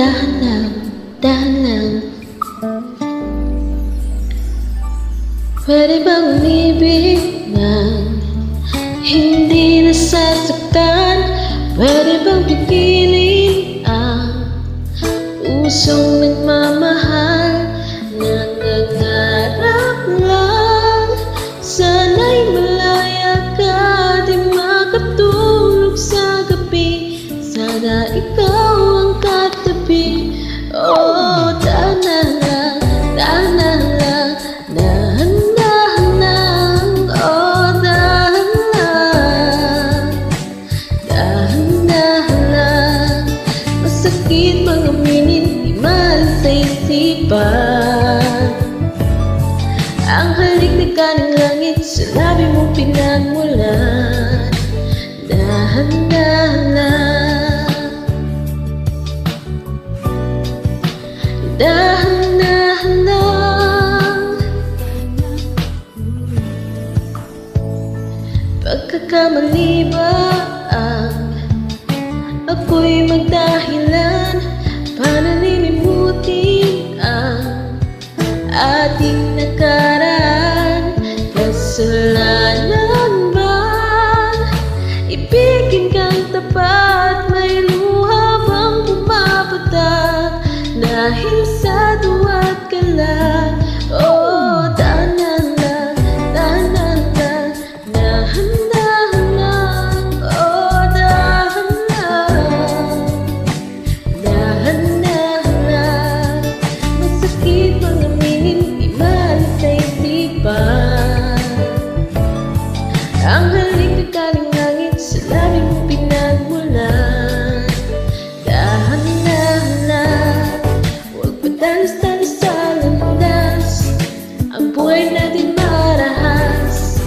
dahan lang, dahan lang. Pwede bang umibig nang hindi nasasaktan? Pwede bang pigilin ang pusong nagmamahal? Nangangarap lang, sana'y malaya ka, di makatulog sa gabi. Sana ikaw ang katabi. Oh, dahan lang, dahan lang, dahan lang. Oh, dahan lang, dahan lang. Masakit mang aminin, di mahalin sa isipan. Ang halik na kaning langit, sa labi mo pinagmulan. Dahan lang, dahan lang. Pagkakamali ba ang ako'y magdahilan para nilimutin ang ating nakaraan? Kasalanan ba ibigin kang tapat? May luha bang pumapatak dahil sa duwat ka lang? Oh, dahan lang, dahan lang, dahan lang. Oh, dahan lang. Masakit mang aminin, di mahalin sa isipan. Ang halik na kaning langit, sa labi mo pinagmulan. Dahan lang, huwag patalas-talas sa landas. Ang buhay natin marahas,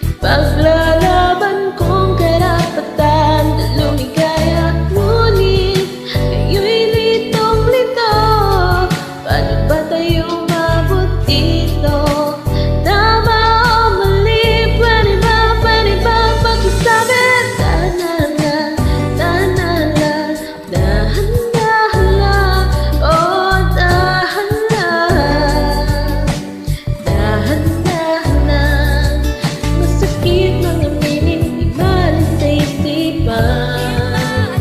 ipaglalaban kong karapatan na lumigaya. Ngunit ngayon'y litong-lito, paano ba tayo umabot dito? Tama o mali, pwede ba pakisabi? Dahan lang, dahan lang, dahan lang. Oh, dahan lang. Masakit mang aminin, di mahalin sa isipan.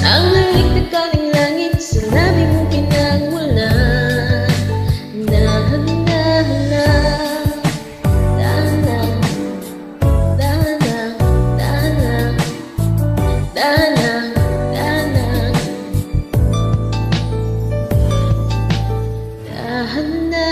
Ang halik na kaning langit, sa labi mo pinagmulan. Dahan lang, dahan lang, dahan lang, dahan lang, dahan lang, dahan lang, dahan lang.